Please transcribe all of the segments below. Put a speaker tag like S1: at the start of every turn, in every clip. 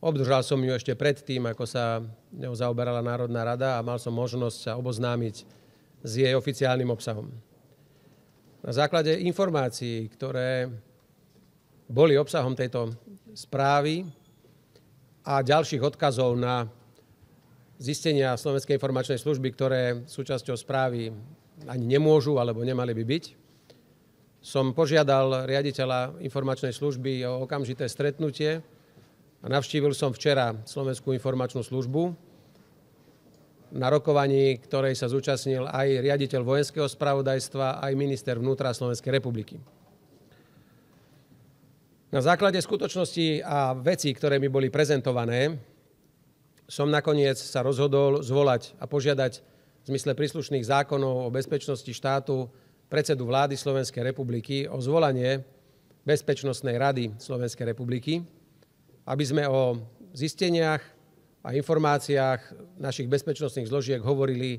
S1: Obdržal som ju ešte predtým, ako sa ňou zaoberala Národná rada a mal som možnosť sa oboznámiť s jej oficiálnym obsahom. Na základe informácií, ktoré boli obsahom tejto správy a ďalších odkazov na zistenia Slovenskej informačnej služby, ktoré súčasťou správy ani nemôžu alebo nemali by byť, som požiadal riaditeľa informačnej služby o okamžité stretnutie a navštívil som včera Slovenskú informačnú službu, na rokovaní ktorej sa zúčastnil aj riaditeľ vojenského spravodajstva, aj minister vnútra Slovenskej republiky. Na základe skutočností a vecí, ktoré mi boli prezentované, som nakoniec sa rozhodol zvolať a požiadať v zmysle príslušných zákonov o bezpečnosti štátu predsedu vlády Slovenskej republiky o zvolanie Bezpečnostnej rady Slovenskej republiky, aby sme o zisteniach a informáciách našich bezpečnostných zložiek hovorili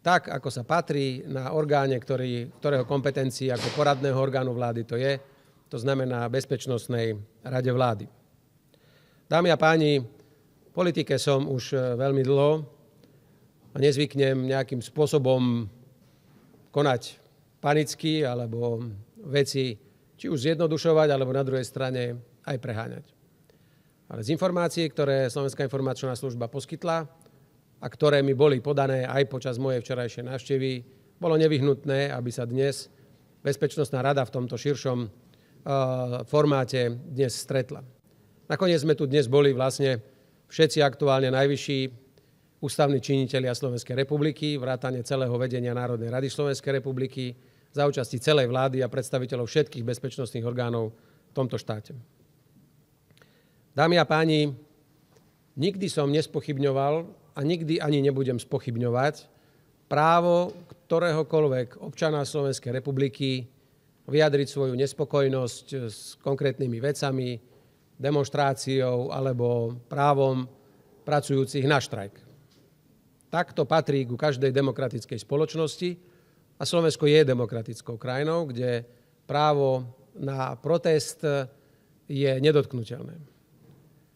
S1: tak, ako sa patrí na orgáne, ktorého kompetencii ako poradného orgánu vlády to je, to znamená Bezpečnostnej rade vlády. Dámy a páni, v politike som už veľmi dlho a nezvyknem nejakým spôsobom konať panicky alebo veci či už zjednodušovať, alebo na druhej strane aj preháňať. Ale z informácií, ktoré Slovenská informačná služba poskytla a ktoré mi boli podané aj počas mojej včerajšej návštevy, bolo nevyhnutné, aby sa dnes Bezpečnostná rada v tomto širšom formáte dnes stretla. Nakoniec sme tu dnes boli vlastne všetci aktuálne najvyšší ústavní činitelia Slovenskej republiky, vrátane celého vedenia Národnej rady Slovenskej republiky, za účasti celej vlády a predstaviteľov všetkých bezpečnostných orgánov v tomto štáte. Dámy a páni, nikdy som nespochybňoval a nikdy ani nebudem spochybňovať právo ktoréhokoľvek občana Slovenskej republiky vyjadriť svoju nespokojnosť s konkrétnymi vecami, demonštráciou alebo právom pracujúcich na štrajk. Tak to patrí ku každej demokratickej spoločnosti a Slovensko je demokratickou krajinou, kde právo na protest je nedotknuteľné.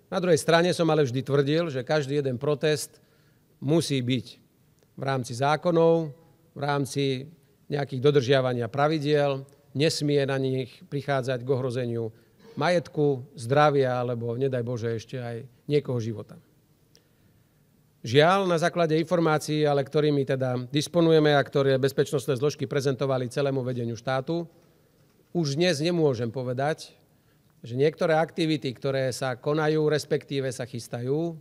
S1: Na druhej strane som ale vždy tvrdil, že každý jeden protest musí byť v rámci zákonov, v rámci nejakých dodržiavania pravidiel, nesmie na nich prichádzať k ohrozeniu majetku, zdravia alebo, nedaj Bože, ešte aj niekoho života. Žiaľ, na základe informácií, ale ktorými teda disponujeme a ktoré bezpečnostné zložky prezentovali celému vedeniu štátu, už dnes nemôžem povedať, že niektoré aktivity, ktoré sa konajú, respektíve sa chystajú,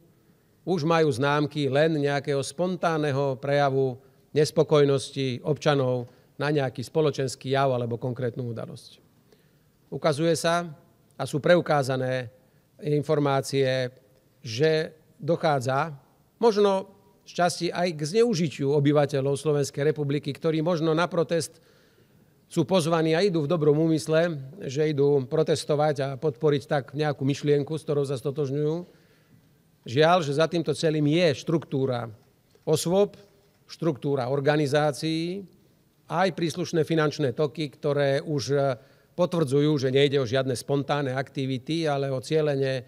S1: už majú známky len nejakého spontánneho prejavu nespokojnosti občanov na nejaký spoločenský jav alebo konkrétnu udalosť. Ukazuje sa a sú preukázané informácie, že dochádza možno šťastie aj k zneužitiu obyvateľov Slovenskej republiky, ktorí možno na protest sú pozvaní a idú v dobrom úmysle, že idú protestovať a podporiť tak nejakú myšlienku, s ktorou sa stotožňujú. Žiaľ, že za týmto celým je štruktúra osôb, štruktúra organizácií, aj príslušné finančné toky, ktoré už potvrdzujú, že nejde o žiadne spontánne aktivity, ale o cielene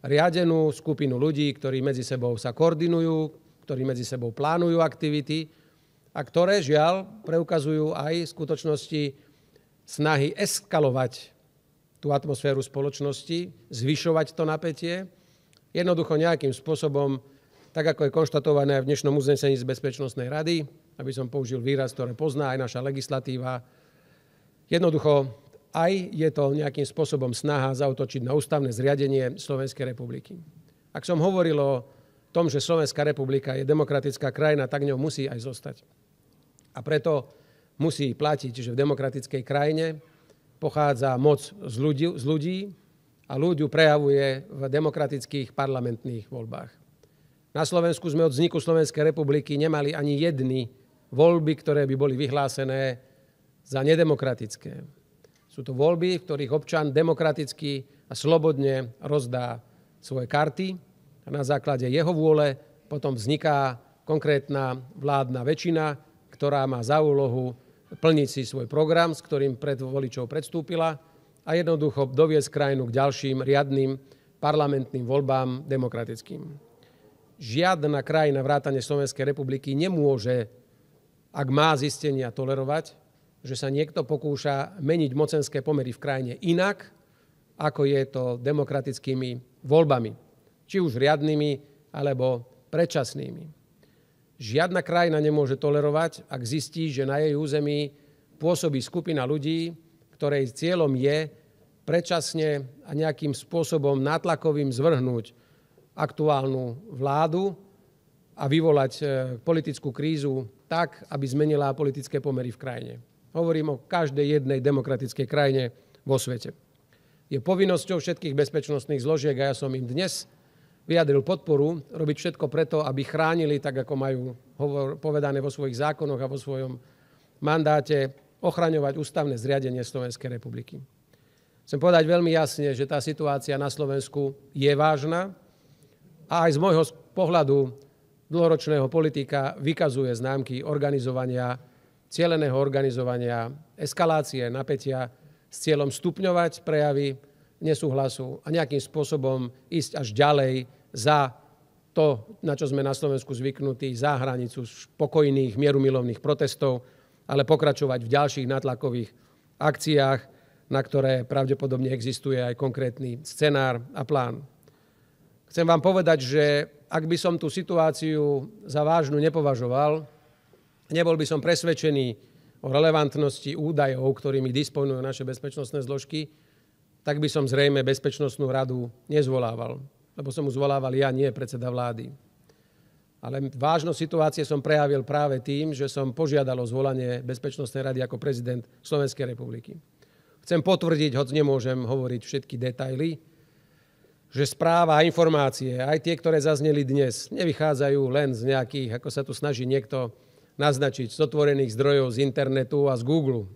S1: riadenú skupinu ľudí, ktorí medzi sebou sa koordinujú, ktorí medzi sebou plánujú aktivity a ktoré, žiaľ, preukazujú aj v skutočnosti snahy eskalovať tú atmosféru spoločnosti, zvyšovať to napätie, jednoducho nejakým spôsobom, tak ako je konštatované v dnešnom uznesení z Bezpečnostnej rady, aby som použil výraz, ktoré pozná aj naša legislatíva, jednoducho aj je to nejakým spôsobom snaha zaútočiť na ústavné zriadenie Slovenskej republiky. Ak som hovoril o tom, že Slovenská republika je demokratická krajina, tak ňou musí aj zostať. A preto musí platiť, že v demokratickej krajine pochádza moc z ľudí a ľud ju prejavuje v demokratických parlamentných voľbách. Na Slovensku sme od vzniku Slovenskej republiky nemali ani jedny voľby, ktoré by boli vyhlásené za nedemokratické. Sú to voľby, v ktorých občan demokraticky a slobodne rozdá svoje karty a na základe jeho vôle potom vzniká konkrétna vládna väčšina, ktorá má za úlohu plniť si svoj program, s ktorým pred voličov predstúpila a jednoducho doviesť krajinu k ďalším riadnym parlamentným voľbám demokratickým. Žiadna krajina vrátane Slovenskej republiky nemôže, ak má zistenia, tolerovať, že sa niekto pokúša meniť mocenské pomery v krajine inak, ako je to demokratickými voľbami, či už riadnymi, alebo predčasnými. Žiadna krajina nemôže tolerovať, ak zistí, že na jej území pôsobí skupina ľudí, ktorej cieľom je predčasne a nejakým spôsobom nátlakovým zvrhnúť aktuálnu vládu a vyvolať politickú krízu tak, aby zmenila politické pomery v krajine. Hovorím o každej jednej demokratickej krajine vo svete. Je povinnosťou všetkých bezpečnostných zložiek, a ja som im dnes vyjadril podporu, robiť všetko preto, aby chránili, tak ako majú povedané vo svojich zákonoch a vo svojom mandáte, ochraňovať ústavné zriadenie Slovenskej republiky. Chcem povedať veľmi jasne, že tá situácia na Slovensku je vážna a aj z môjho pohľadu dlhoročného politika vykazuje známky cieleného organizovania eskalácie napätia s cieľom stupňovať prejavy nesúhlasu a nejakým spôsobom ísť až ďalej za to, na čo sme na Slovensku zvyknutí, za hranicu spokojných, mierumilovných protestov, ale pokračovať v ďalších nátlakových akciách, na ktoré pravdepodobne existuje aj konkrétny scenár a plán. Chcem vám povedať, že ak by som tú situáciu za vážnu nepovažoval, nebol by som presvedčený o relevantnosti údajov, ktorými disponujú naše bezpečnostné zložky, tak by som zrejme Bezpečnostnú radu nezvolával, lebo som ju zvolával ja, nie predseda vlády. Ale vážnosť situácie som prejavil práve tým, že som požiadal o zvolanie Bezpečnostnej rady ako prezident Slovenskej republiky. Chcem potvrdiť, hoď nemôžem hovoriť všetky detaily, že správa a informácie, aj tie, ktoré zazneli dnes, nevychádzajú len z nejakých, ako sa tu snaží niekto naznačiť, z otvorených zdrojov z internetu a z Google.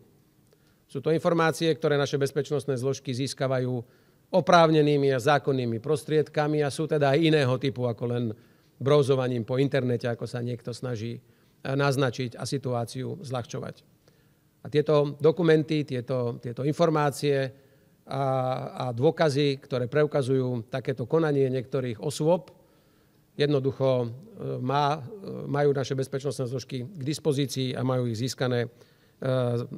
S1: Sú to informácie, ktoré naše bezpečnostné zložky získavajú oprávnenými a zákonnými prostriedkami a sú teda aj iného typu ako len browsovaním po internete, ako sa niekto snaží naznačiť a situáciu zľahčovať. A tieto dokumenty, tieto informácie a dôkazy, ktoré preukazujú takéto konanie niektorých osôb, jednoducho majú naše bezpečnostné zložky k dispozícii a majú ich získané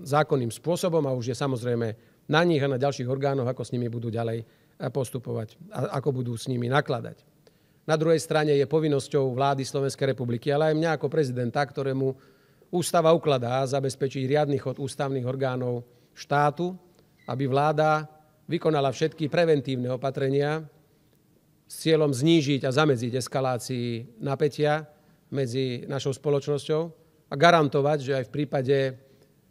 S1: zákonným spôsobom a už je samozrejme na nich a na ďalších orgánoch, ako s nimi budú ďalej postupovať a ako budú s nimi nakladať. Na druhej strane je povinnosťou vlády Slovenskej republiky, ale aj mňa ako prezidenta, ktorému ústava ukladá zabezpečiť riadny chod ústavných orgánov štátu, aby vláda vykonala všetky preventívne opatrenia s cieľom znížiť a zamedziť eskalácii napätia medzi našou spoločnosťou a garantovať, že aj v prípade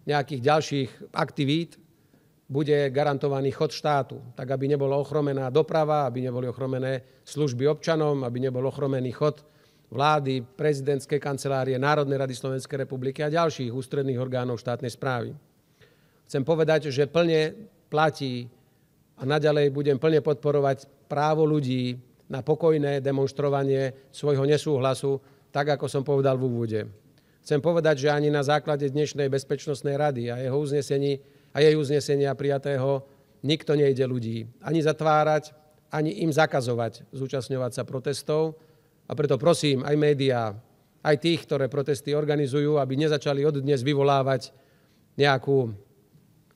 S1: nejakých ďalších aktivít bude garantovaný chod štátu, tak aby nebola ochromená doprava, aby neboli ochromené služby občanom, aby nebol ochromený chod vlády, prezidentskej kancelárie, Národnej rady Slovenskej republiky a ďalších ústredných orgánov štátnej správy. Chcem povedať, že plne platí a naďalej budem plne podporovať právo ľudí na pokojné demonštrovanie svojho nesúhlasu, tak ako som povedal v úvode. Chcem povedať, že ani na základe dnešnej Bezpečnostnej rady a jej uznesenia prijatého nikto nejde ľudí ani zatvárať, ani im zakazovať zúčastňovať sa protestov. A preto prosím aj médiá, aj tých, ktoré protesty organizujú, aby nezačali od dnes vyvolávať nejakú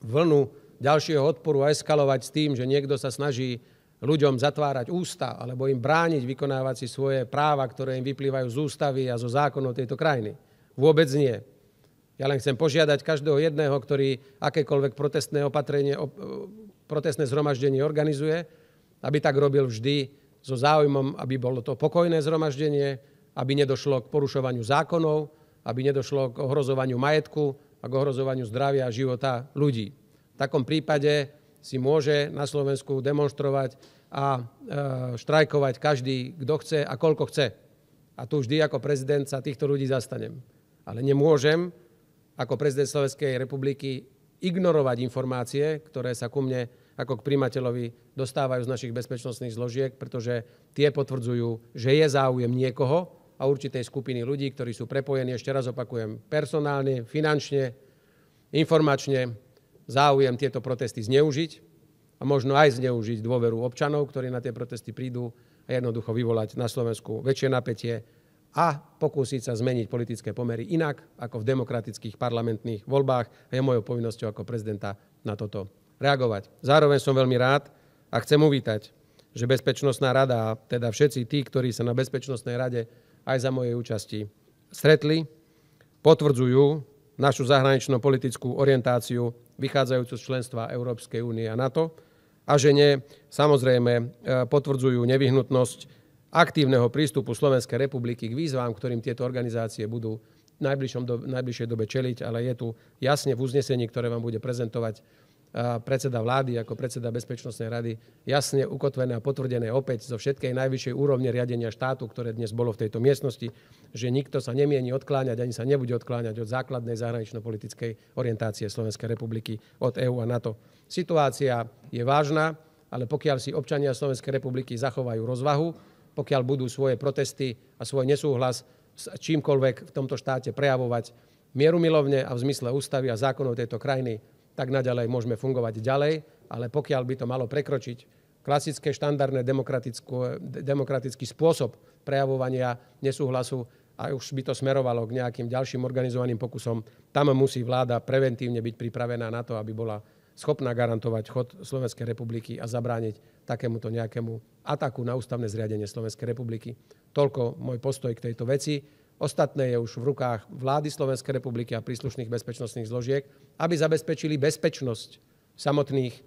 S1: vlnu ďalšieho odporu a eskalovať s tým, že niekto sa snaží ľuďom zatvárať ústa alebo im brániť vykonávať si svoje práva, ktoré im vyplývajú z ústavy a zo zákonov tejto krajiny. Vôbec nie. Ja len chcem požiadať každého jedného, ktorý akékoľvek protestné zhromaždenie organizuje, aby tak robil vždy so záujmom, aby bolo to pokojné zhromaždenie, aby nedošlo k porušovaniu zákonov, aby nedošlo k ohrozovaniu majetku a k ohrozovaniu zdravia a života ľudí. V takom prípade si môže na Slovensku demonštrovať a štrajkovať každý, kto chce a koľko chce. A tu vždy ako prezident sa týchto ľudí zastanem. Ale nemôžem ako prezident Slovenskej republiky ignorovať informácie, ktoré sa ku mne ako k prijímateľovi dostávajú z našich bezpečnostných zložiek, pretože tie potvrdzujú, že je záujem niekoho a určitej skupiny ľudí, ktorí sú prepojení, ešte raz opakujem, personálne, finančne, informačne, záujem tieto protesty zneužiť a a možno aj zneužiť dôveru občanov, ktorí na tie protesty prídu a jednoducho vyvolať na Slovensku väčšie napätie a pokúsiť sa zmeniť politické pomery inak ako v demokratických parlamentných voľbách a je mojou povinnosťou ako prezidenta na toto reagovať. Zároveň som veľmi rád a chcem uvítať, že Bezpečnostná rada, a teda všetci tí, ktorí sa na Bezpečnostnej rade aj za mojej účasti stretli, potvrdzujú našu zahranično-politickú orientáciu vychádzajúcu z členstva Európskej únie a NATO a že samozrejme potvrdzujú nevyhnutnosť aktívneho prístupu Slovenskej republiky k výzvám, ktorým tieto organizácie budú v najbližšej dobe čeliť, ale je tu jasne v uznesení, ktoré vám bude prezentovať predseda vlády ako predseda Bezpečnostnej rady, jasne ukotvené a potvrdené opäť zo všetkej najvyššej úrovne riadenia štátu, ktoré dnes bolo v tejto miestnosti, že nikto sa nemieni odkláňať, ani sa nebude odkláňať od základnej zahranično-politickej orientácie Slovenskej republiky, od EÚ a NATO. Situácia je vážna, ale pokiaľ si občania Slovenskej republiky zachovajú rozvahu, pokiaľ budú svoje protesty a svoj nesúhlas s čímkoľvek v tomto štáte prejavovať mierumilovne a v zmysle ústavy a zákonov tejto krajiny, tak naďalej môžeme fungovať ďalej, ale pokiaľ by to malo prekročiť klasické štandardné demokratický spôsob prejavovania nesúhlasu a už by to smerovalo k nejakým ďalším organizovaným pokusom, tam musí vláda preventívne byť pripravená na to, aby bola schopná garantovať chod Slovenskej republiky a zabrániť takémuto nejakému ataku na ústavné zriadenie Slovenskej republiky. Toľko môj postoj k tejto veci. Ostatné je už v rukách vlády Slovenskej republiky a príslušných bezpečnostných zložiek, aby zabezpečili bezpečnosť samotných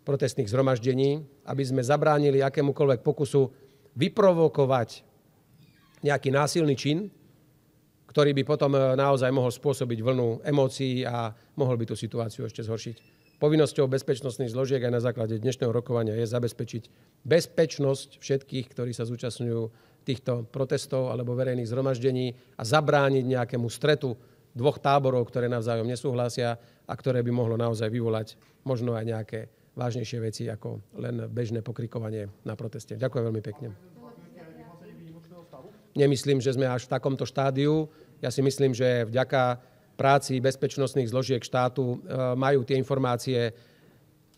S1: protestných zhromaždení, aby sme zabránili akémukoľvek pokusu vyprovokovať nejaký násilný čin, ktorý by potom naozaj mohol spôsobiť vlnu emócií a mohol by tú situáciu ešte zhoršiť. Povinnosťou bezpečnostných zložiek aj na základe dnešného rokovania je zabezpečiť bezpečnosť všetkých, ktorí sa zúčastňujú týchto protestov alebo verejných zhromaždení a zabrániť nejakému stretu dvoch táborov, ktoré navzájom nesúhlasia a ktoré by mohlo naozaj vyvolať možno aj nejaké vážnejšie veci ako len bežné pokrikovanie na proteste. Ďakujem veľmi pekne. Nemyslím, že sme až v takomto štádiu. Ja si myslím, že vďaka práci bezpečnostných zložiek štátu majú tie informácie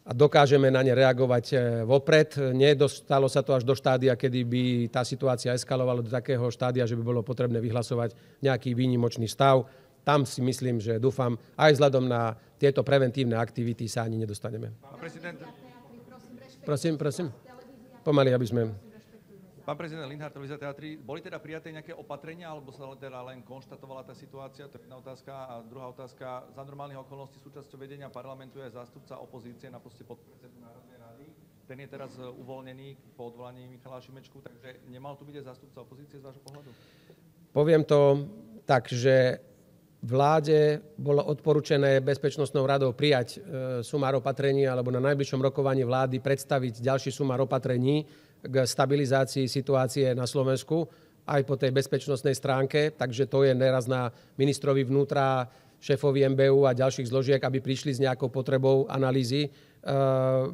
S1: a dokážeme na ne reagovať vopred. Nedostalo sa to až do štádia, kedy by tá situácia eskalovala do takého štádia, že by bolo potrebné vyhlasovať nejaký výnimočný stav. Tam si myslím, že dúfam, aj vzhľadom na tieto preventívne aktivity sa ani nedostaneme. Prosím. Pomaly, aby sme...
S2: Pán prezident, Linhart, televízia Teatry, boli teda prijaté nejaké opatrenia, alebo sa teda len konštatovala tá situácia? To je jedna otázka. A druhá otázka, za normálnych okolností súčasťou vedenia parlamentu je zástupca opozície na poste podpredsedu Národnej rady. Ten je teraz uvoľnený po odvolaní Michala Šimečku, takže nemal tu byť aj zástupca opozície z vášho pohľadu?
S1: Poviem to tak, že vláde bolo odporúčené Bezpečnostnou radou prijať sumár opatrení alebo na najbližšom rokovaní vlády predstaviť ďalší sumár opatrení k stabilizácii situácie na Slovensku aj po tej bezpečnostnej stránke. Takže to je neraz na ministrovi vnútra, šéfovi MBU a ďalších zložiek, aby prišli s nejakou potrebou analýzy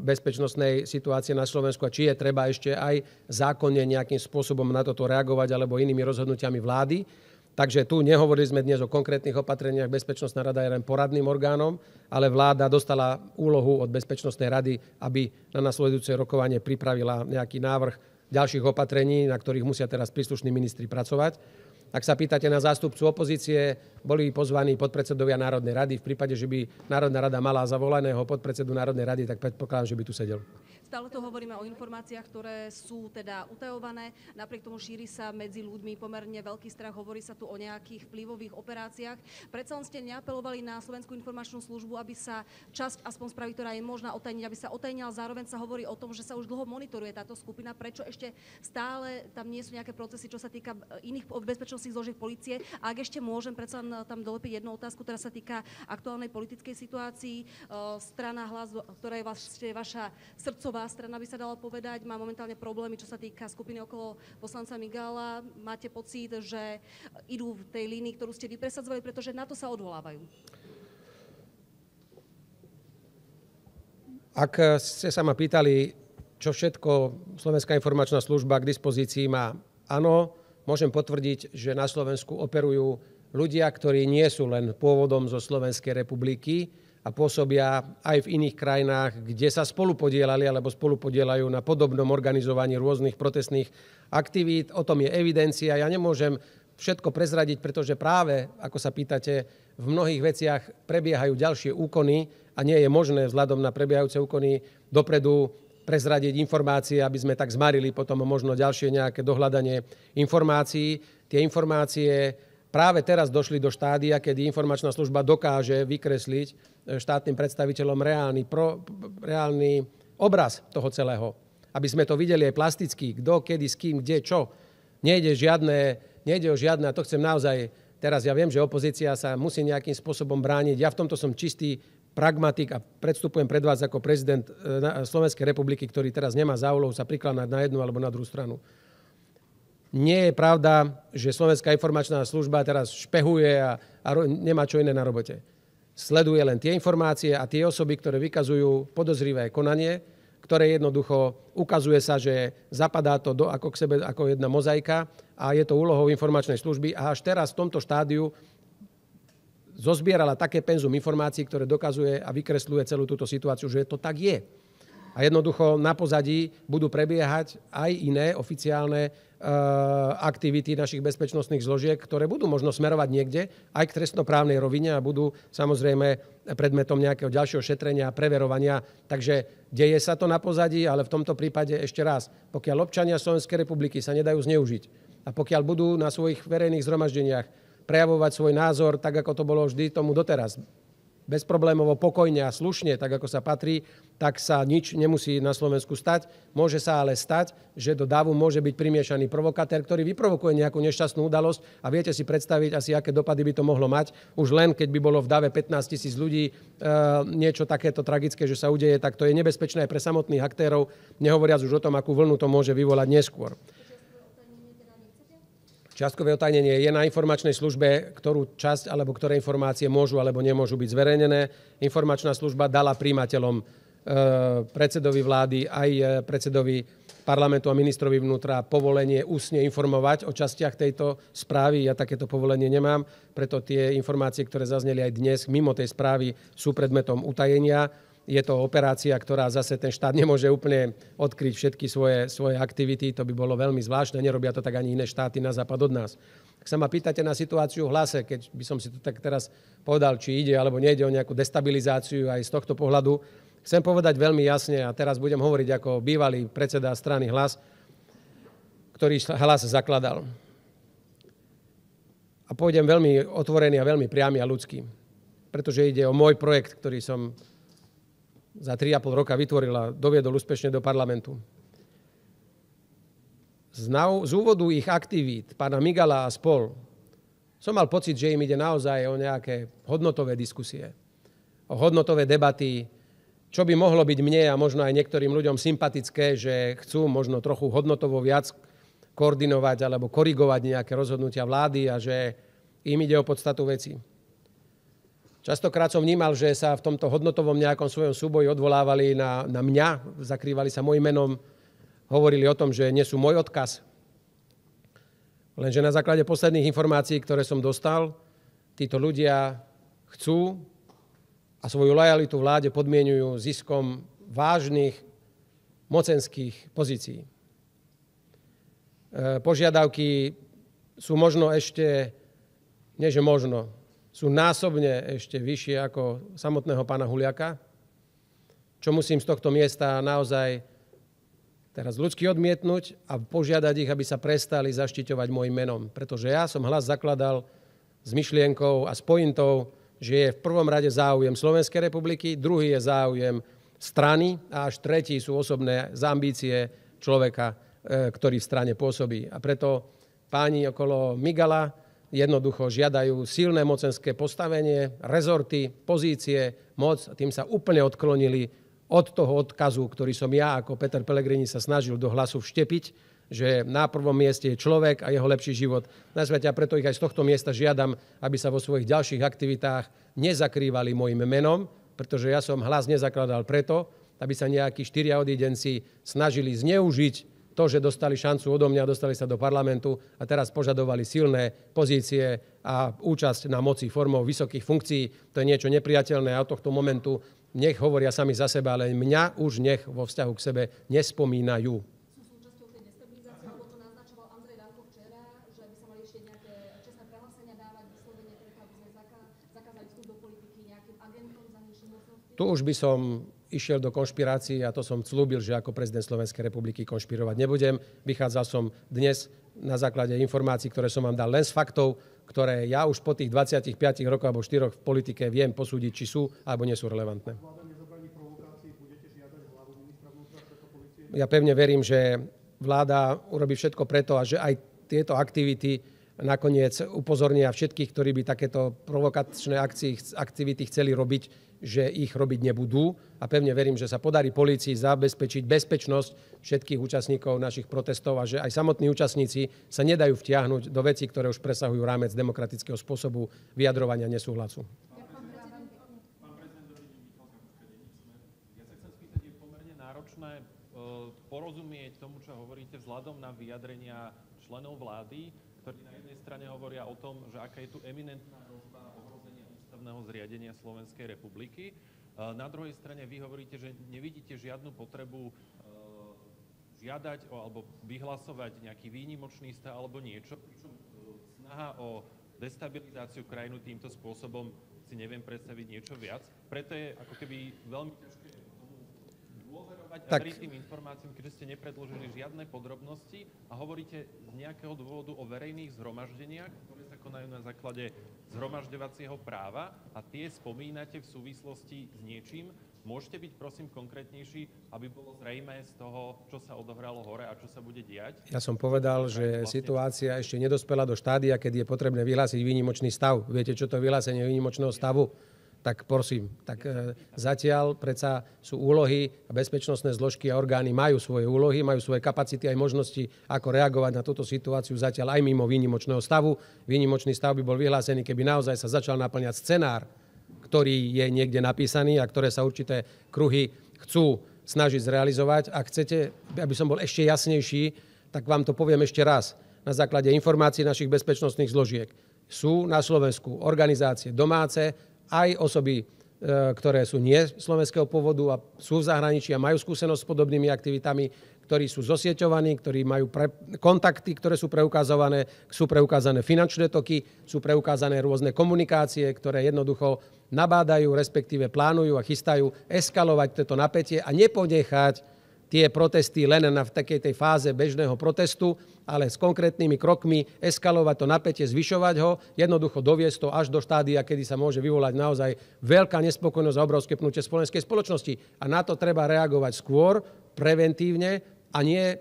S1: bezpečnostnej situácie na Slovensku a či je treba ešte aj zákonne nejakým spôsobom na toto reagovať alebo inými rozhodnutiami vlády. Takže tu nehovorili sme dnes o konkrétnych opatreniach. Bezpečnostná rada je len poradným orgánom, ale vláda dostala úlohu od Bezpečnostnej rady, aby na nasledujúce rokovanie pripravila nejaký návrh ďalších opatrení, na ktorých musia teraz príslušní ministri pracovať. Ak sa pýtate na zástupcu opozície, boli pozvaní podpredsedovia Národnej rady. V prípade, že by Národná rada mala zavolaného podpredsedu Národnej rady, tak predpokladám, že by tu sedel.
S3: Stále tu hovoríme o informáciách, ktoré sú teda utajované. Napriek tomu šíri sa medzi ľuďmi pomerne veľký strach. Hovorí sa tu o nejakých vplyvových operáciách. Predsa len ste neapelovali na Slovenskú informačnú službu, aby sa časť aspoň správy, ktorá je možná otajniť, aby sa otajnila. Zároveň sa hovorí o tom, že sa už dlho monitoruje táto skupina. Prečo ešte stále tam nie sú nejaké procesy, čo sa týka iných bezpečnostných zložiek polície? A ak ešte môžem predsa tam dolepiť jednu otázku, ktorá sa týka aktuálnej politickej situácii. Strana Hlas, ktorá je vaša srdcová strana, by sa dalo povedať, má momentálne problémy, čo sa týka skupiny okolo poslanca Migala. Máte pocit, že idú v tej línii, ktorú ste vy presadzovali, pretože na to sa odvolávajú?
S1: Ak ste sa ma pýtali, čo všetko Slovenská informačná služba k dispozícii má, áno, môžem potvrdiť, že na Slovensku operujú ľudia, ktorí nie sú len pôvodom zo Slovenskej republiky, a pôsobia aj v iných krajinách, kde sa spolupodielali alebo spolupodielajú na podobnom organizovaní rôznych protestných aktivít. O tom je evidencia. Ja nemôžem všetko prezradiť, pretože práve, ako sa pýtate, v mnohých veciach prebiehajú ďalšie úkony a nie je možné vzhľadom na prebiehajúce úkony dopredu prezradiť informácie, aby sme tak zmarili potom možno ďalšie nejaké dohľadanie informácií. Tie informácie práve teraz došli do štádia, kedy informačná služba dokáže vykresliť štátnym predstaviteľom reálny obraz toho celého. Aby sme to videli aj plasticky, kto, kedy, s kým, kde, čo. Nejde o žiadne, a to chcem naozaj, teraz ja viem, že opozícia sa musí nejakým spôsobom brániť. Ja v tomto som čistý pragmatik a predstupujem pred vás ako prezident Slovenskej republiky, ktorý teraz nemá za úlohu sa prikladať na jednu alebo na druhú stranu. Nie je pravda, že Slovenská informačná služba teraz špehuje a nemá čo iné na robote. Sleduje len tie informácie a tie osoby, ktoré vykazujú podozrivé konanie, ktoré jednoducho ukazuje sa, že zapadá to ako k sebe ako jedna mozaika a je to úlohou informačnej služby a až teraz v tomto štádiu zozbierala také penzum informácií, ktoré dokazuje a vykresľuje celú túto situáciu, že to tak je. A jednoducho na pozadí budú prebiehať aj iné oficiálne aktivity našich bezpečnostných zložiek, ktoré budú možno smerovať niekde aj k trestnoprávnej rovine a budú samozrejme predmetom nejakého ďalšieho šetrenia a preverovania. Takže deje sa to na pozadí, ale v tomto prípade ešte raz, pokiaľ občania Slovenskej republiky sa nedajú zneužiť a pokiaľ budú na svojich verejných zhromaždeniach prejavovať svoj názor, tak ako to bolo vždy tomu doteraz, bezproblémovo, pokojne a slušne, tak ako sa patrí, tak sa nič nemusí na Slovensku stať. Môže sa ale stať, že do davu môže byť primiešaný provokatér, ktorý vyprovokuje nejakú nešťastnú udalosť a viete si predstaviť asi, aké dopady by to mohlo mať. Už len, keď by bolo v dave 15 000 ľudí niečo takéto tragické, že sa udeje, tak to je nebezpečné aj pre samotných aktérov, nehovoriac už o tom, akú vlnu to môže vyvolať neskôr. Čiastkové otajnenie je na informačnej službe, ktorú časť alebo ktoré informácie môžu alebo nemôžu byť zverejnené. Informačná služba dala prijímateľom predsedovi vlády aj predsedovi parlamentu a ministrovi vnútra povolenie ústne informovať o častiach tejto správy. Ja takéto povolenie nemám, preto tie informácie, ktoré zazneli aj dnes mimo tej správy, sú predmetom utajenia. Je to operácia, ktorá zase ten štát nemôže úplne odkryť všetky svoje aktivity. To by bolo veľmi zvláštne. Nerobia to tak ani iné štáty na západ od nás. Ak sa ma pýtate na situáciu v Hlase, keď by som si to tak teraz povedal, či ide alebo nejde o nejakú destabilizáciu aj z tohto pohľadu, chcem povedať veľmi jasne, a teraz budem hovoriť ako bývalý predseda strany Hlas, ktorý Hlas zakladal. A pôjdem veľmi otvorený a veľmi priamy a ľudský. Pretože ide o môj projekt, ktorý som za 3,5 roka vytvoril a doviedol úspešne do parlamentu. Z úvodu ich aktivít, pána Migala a spol, som mal pocit, že im ide naozaj o nejaké hodnotové diskusie, o hodnotové debaty, čo by mohlo byť mne a možno aj niektorým ľuďom sympatické, že chcú možno trochu hodnotovo viac koordinovať alebo korigovať nejaké rozhodnutia vlády a že im ide o podstatu veci. Častokrát som vnímal, že sa v tomto hodnotovom nejakom svojom súboji odvolávali na mňa, zakrývali sa mojím menom, hovorili o tom, že nesú môj odkaz. Lenže na základe posledných informácií, ktoré som dostal, títo ľudia chcú a svoju lojalitu vláde podmienujú ziskom vážnych mocenských pozícií. Požiadavky sú možno ešte, nie že možno, sú násobne ešte vyššie ako samotného pána Huliaka, čo musím z tohto miesta naozaj teraz ľudsky odmietnúť a požiadať ich, aby sa prestali zaštiťovať môjim menom. Pretože ja som Hlas zakladal s myšlienkou a s pointou, že je v prvom rade záujem Slovenskej republiky, druhý je záujem strany a až tretí sú osobné ambície človeka, ktorý v strane pôsobí. A preto páni okolo Migala jednoducho žiadajú silné mocenské postavenie, rezorty, pozície, moc a tým sa úplne odklonili od toho odkazu, ktorý som ja ako Peter Pellegrini sa snažil do Hlasu vštepiť, že na prvom mieste je človek a jeho lepší život na svete a preto ich aj z tohto miesta žiadam, aby sa vo svojich ďalších aktivitách nezakrývali mojim menom, pretože ja som Hlas nezakladal preto, aby sa nejakí 4 odídenci snažili zneužiť to, že dostali šancu odo mňa, dostali sa do parlamentu a teraz požadovali silné pozície a účasť na moci formou vysokých funkcií. To je niečo nepriateľné a od tohto momentu nech hovoria sami za seba, ale mňa už nech vo vzťahu k sebe nespomínajú.
S3: Sú súčasťou tej destabilizácie, alebo to naznačoval Andrej Danko včera, že by sa mali ešte nejaké čestné prehlásenia dávať vyslovene preto, aby sme zakázali vstup do politiky nejakým agentom zahraničných mocností?
S1: Tu už by som išiel do konšpirácií a to som slúbil, že ako prezident Slovenskej republiky konšpirovať nebudem. Vychádzal som dnes na základe informácií, ktoré som vám dal len z faktov, ktoré ja už po tých 25 rokoch alebo 4 v politike viem posúdiť, či sú alebo nie sú relevantné. Ja pevne verím, že vláda urobí všetko preto a že aj tieto aktivity nakoniec upozornia všetkých, ktorí by takéto provokačné aktivity chceli robiť, že ich robiť nebudú. A pevne verím, že sa podarí polícii zabezpečiť bezpečnosť všetkých účastníkov našich protestov a že aj samotní účastníci sa nedajú vtiahnuť do vecí, ktoré už presahujú rámec demokratického spôsobu vyjadrovania nesúhlasu.
S4: Náročné porozumieť tomu, čo hovoríte vzhľadom na vyjadrenia členov vlády, ktorí na jednej strane hovoria o tom, že aká je tu eminentná hrozba ohrozenia ústavného zriadenia Slovenskej republiky. Na druhej strane vy hovoríte, že nevidíte žiadnu potrebu žiadať alebo vyhlasovať nejaký výnimočný stav alebo niečo, pričom snaha o destabilizáciu krajinu týmto spôsobom si neviem predstaviť niečo viac. Preto je ako keby veľmi ťažké dôverovať a veriť tým informáciám, keďže ste nepredložili žiadne podrobnosti a hovoríte z nejakého dôvodu o verejných zhromaždeniach, ktoré sa konajú na základe zhromažďovacieho práva a tie spomínate v súvislosti s niečím. Môžete byť prosím konkrétnejší, aby bolo zrejmé z toho, čo sa odohralo hore a čo sa bude diať?
S1: Ja som povedal, že situácia ešte nedospela do štádia, keď je potrebné vyhlásiť výnimočný stav. Viete, čo to je vyhlásenie výnimočného stavu? Tak prosím, zatiaľ predsa sú úlohy a bezpečnostné zložky a orgány majú svoje úlohy, majú svoje kapacity aj možnosti, ako reagovať na túto situáciu zatiaľ aj mimo výnimočného stavu. Výnimočný stav by bol vyhlásený, keby naozaj sa začal naplňať scenár, ktorý je niekde napísaný a ktoré sa určité kruhy chcú snažiť zrealizovať. Ak chcete, aby som bol ešte jasnejší, tak vám to poviem ešte raz. Na základe informácií našich bezpečnostných zložiek sú na Slovensku organizácie domáce, aj osoby, ktoré sú nie slovenského pôvodu a sú v zahraničí a majú skúsenosť s podobnými aktivitami, ktorí sú zosieťovaní, ktorí majú kontakty, ktoré sú preukázané finančné toky, sú preukázané rôzne komunikácie, ktoré jednoducho nabádajú, respektíve plánujú a chystajú eskalovať toto napätie a neponechať tie protesty len v takej tej fáze bežného protestu, ale s konkrétnymi krokmi eskalovať to napätie, zvyšovať ho, jednoducho doviesť to až do štádia, kedy sa môže vyvolať naozaj veľká nespokojnosť a obrovské pnutie slovenskej spoločnosti. A na to treba reagovať skôr, preventívne a nie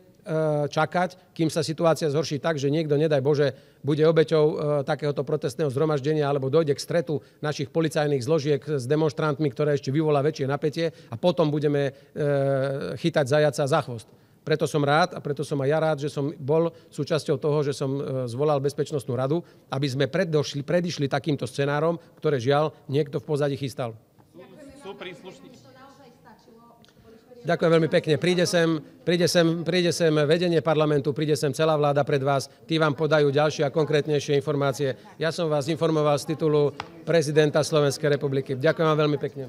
S1: čakať, kým sa situácia zhorší tak, že niekto, nedaj Bože, bude obeťou takéhoto protestného zhromaždenia alebo dojde k stretu našich policajných zložiek s demonštrantmi, ktoré ešte vyvolá väčšie napätie a potom budeme chytať zajaca za chvost. Preto som rád a preto som aj ja rád, že som bol súčasťou toho, že som zvolal Bezpečnostnú radu, aby sme predišli takýmto scenárom, ktoré žiaľ niekto v pozadí chystal.
S4: Sú príslušní.
S1: Ďakujem veľmi pekne. Príde sem vedenie parlamentu, príde sem celá vláda pred vás. Tí vám podajú ďalšie a konkrétnejšie informácie. Ja som vás informoval z titulu prezidenta Slovenskej republiky. Ďakujem vám veľmi pekne.